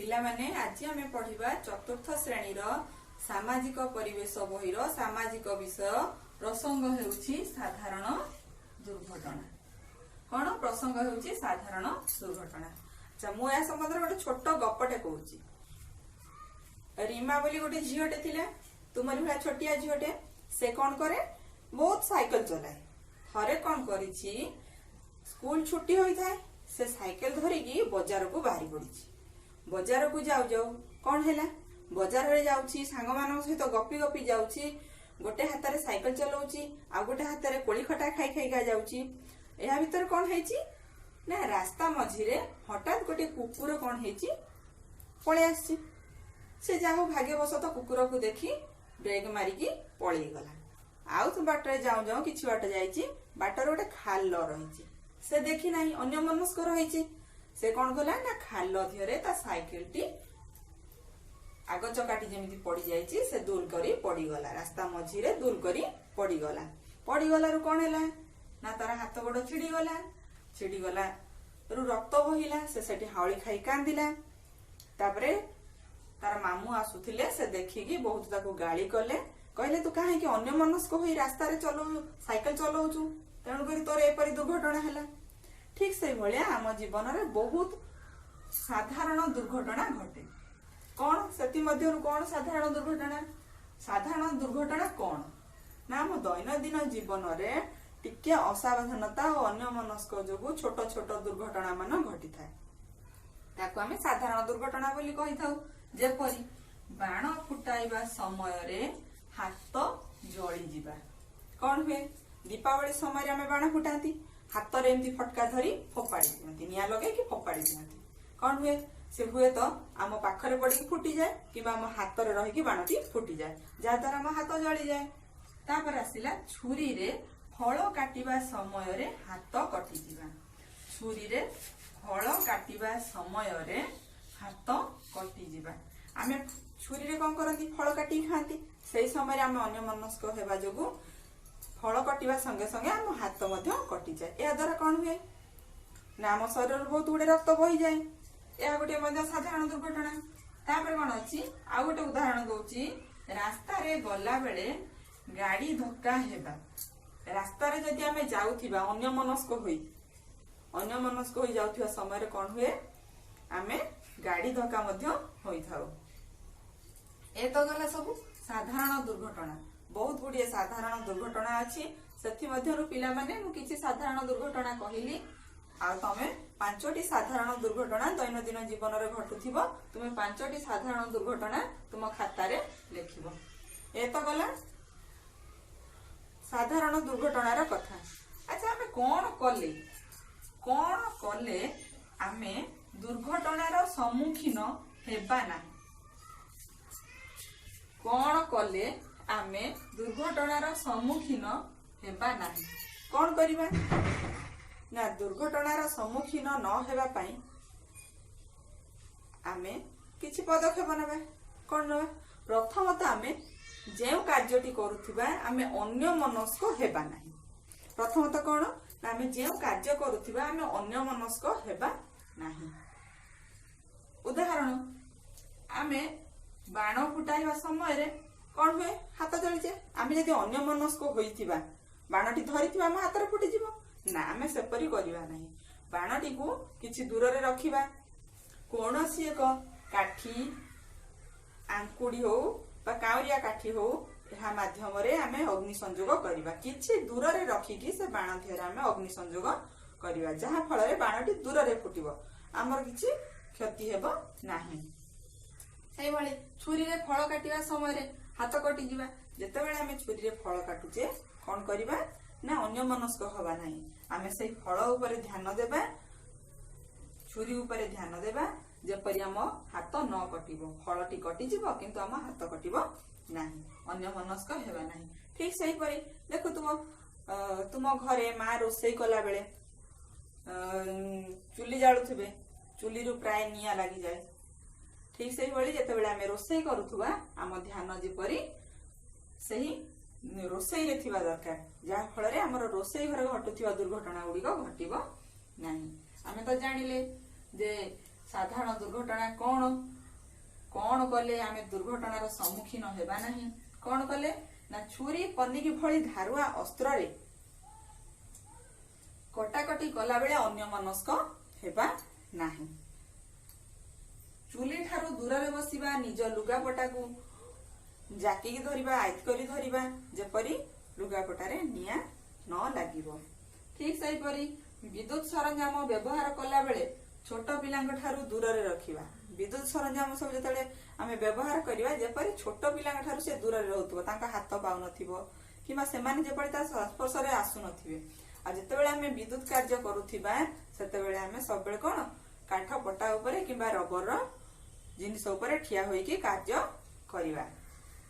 पिलामाने आज आमे पढ़िबा चतुर्थ श्रेणीर सामाजिक परिवेश बहिर सामाजिक विषय प्रसंग हेउछि साधारण दुर्घटना। कौन प्रसंग हेउछि साधारण दुर्घटना। अच्छा मु या संबंध गोटे छोट गपटे कहूछि। रीमा बोली गोटे झीलटे थिला, तुमरी भला छोटिया झीलटे। से कौन करे, बहुत साइकिल चलाए। थरे कौन करिछि, स्कूल छुट्टी होई थाए, से साइकिल धरिकी बजार को बाहरी पड़ी। बजार को जाऊ जाऊ कौन हैला, बजार रे जाउछि, सांग मानक सहित गपी गपी जाउछि। गोटे हाथ रे साइकिल चलाउछि, आ गोटे हाथ रे कोली खटा खाई खाईका जाउछि। एहा भीतर कौन हैछि ना, रास्ता मझिरे हठात गोटे कुकुर कौन हैछि पळे आछि। से जाहु भाग्यवशत कुकुर को देखी ब्रेक मारिकी पळेई गला। आउ तो बाटरे जाऊ जाऊ किछि बाट जाइछि, बाटर गोटे खाल रहिछि। से देखी नाही, अन्य मनस्क रहिछि। से कौन गला ना, खाल धियरे ता साइकिल टी आग चकाटी जेमिति पड़ी जाइछि, से दूल करी पड़ी गला। रास्ता मझिरे दूल करी पड़ी गला। पड़ी गलारु कौन हैला ना, तार हाथ गोड़ छिड़ी गला रु रक्त बहिला। से सेठी हावली खाई कांदिला। तापरे तार मामू आसुथिले, से देखिकी बहुत ताको गाली कले। कहले तू काहे कि अन्य मनस्क होई रास्ता रे चलो साइकिल चलाउछु, तेणु करी तोर एपरि दुर्घटना हैला। ठीक से भलिया आम जीवन रे बहुत साधारण दुर्घटना घटे। कौन सेति मध्यरु कौन साधारण दुर्घटना, साधारण दुर्घटना कौन ना, आम दैनंदिन जीवन रे टिके असावधानता और अन्य मनस्क जोगु छोट छोट दुर्घटना मान घटी थाए, ताको आमे साधारण दुर्घटना बोली कहि थाउ। जेपरि बाण फुटाइबा समय रे हाथ जळी जिबा। कौन हुए, दीपावली समय आमे बाण फुटांती, हाथ रे एमती फटका धरी फोपाड़ी दियंती, निया लगे कि फोपाड़ी दियंती। कौन हुए, से हुए तो आम पाखरे पड़ी फुटी जाए कि आम हाथ रे रही बाणटी फुटी जाए, जहा द्वारा आम हाथ जली जाए। तापर आसिला छुरी रे फल काटिबा समय रे हाथ कटि जिबा। छुरी रे फल काटिबा समय रे हाथ कटि जिबा। आमे छुरी रे कौन करंती, फल काटी खांती। सेई समय आमे अन्य मनस्क हेबा जोगु फल कटिबा संगे संगे आम हाथ मध्य कटि जाए। या द्वारा कौन हुए ना, आम शरीर बहुत गुड़े रक्त बही जाए। यह गोटे साधारण दुर्घटना। तापर कौन अछि, आ गोटे उदाहरण दउछि। रास्ता रे गला बेले गाड़ी धक्का हेबा। रास्ता रे जदि आमे जाउथिबा अन्य मनस्क होई जाउथिबा समय रे कौन हुए, आमे गाड़ी धक्का मध्य होई थाउ। ए तो गला सब साधारण दुर्घटना। बहुत गुड़िए साधारण दुर्घटना अच्छी, सेथि मध्यरु पिला माने मु किछि साधारण दुर्घटना कहिली। आ तमे 5टी साधारण दुर्घटना दैनंदिन जीवन रे घटुथिबो। तुमे 5टी साधारण दुर्घटना तुम खाता रे लेखिबो। ए तो गला साधारण दुर्घटनार कथा। अच्छा आमे कोन कले आमे दुर्घटनार सम्मुखीन हेबा ना, कौन कले आमे दुर्घटनार सम्मुखीन हेबा नाही। कौन करिबा ना, दुर्घटनार सम्मुखीन न हेबा पई आमे किछि पदक्षेप नेबा। कौन नेबा, प्रथमत आमे जेउ कार्यटी करूथिबा आमे अन्य मनस्क हेबा नाही। प्रथमत कौन ना, आमे जेउ कार्य करूथिबा आमे अन्य मनस्क हेबा नाही। उदाहरण, आमे बाण फुटाइबा समय रे कौन हुए, हाथ जली जाए। आमे यदि अन्य मनस्क होइथिबा बाणटी धरिथिबा आम हाथ रे फुटी जिवो ना, आमे सेपरि करिबा नाही। बाणटी को किछि दूर रे रखिबा, कोनोसी एक काठी आंकुड़ी हो बा काउरिया काठी हो, एहा माध्यम रे आमे अग्नि संयोग करिबा। किछि दूर रे रखिकी से बाण धियरे आमे अग्नि संयोग करिबा, जहा फल रे बाणटी दूर रे फुटिबो, आमर किछि क्षति हेबो नाही। सेई भली छुरी रे फल काटिबा समय रे हाथ कटि जिबा। जेते बेले आमे छुरी रे फल काटुचे कौन करिबा ना, अन्य मनस्क हवा नाही। आमे सेई फल ऊपर ध्यान देबा, छुरी ऊपर ध्यान देबा, जेपरि आम हाथ न कटिबो। फलटी कटि जिवो किंतु आम हाथ कटिबो नाही, अन्य मनस्क हेबा नाही। ठीक सेही परि देखो तुम घरे मा रोसई कला बेले चुली जाळुथिबे, चुली रु प्राय निया लागि जाए। ठीक से भली जेते बेले आमे रोसई करूथुबा आम ध्यान जेपरि सही रोसई रे थिबा दरकार, जहा फल रे हमर रोसई घरे घटुथिबा दुर्घटना गुडी घटिबो नाही। आमे तो जानिले जे साधारण दुर्घटना कौन कौन कले आमे दुर्घटनार सम्मुखीन हेबा नहीं कौन कले ना छुरी पनिकी भली धारुआ अस्त्र रे कटाकटी कला बेले अन्य मनस्क हेबा नहीं चुली ठारू दूर रे बसिबा निज लुगापटा को जाकी धरिबा आयत करी धरिबा जेपरी लुगापटारे निया न लागिबो ठीक सही परी विद्युत सरंजाम व्यवहार कला बेले छोट पिलांक ठारू दूर रे रखिबा विद्युत सरंजाम सब जतले आमे व्यवहार करिबा जेपरी छोट पिलांक ठारू से दूर रे रहउतबो तांका हाथ पाउ नथिबो किबा से माने जेपरी ता संस्पर्श रे आसु नथिबे आ जेतेबेले आमे विद्युत कार्य करूथिबा सेतेबेले आमे सबबेले कोन काठ पटा ऊपर किबा रबर रो जिनिस ऊपर ठिया होई के कार्य करिबा।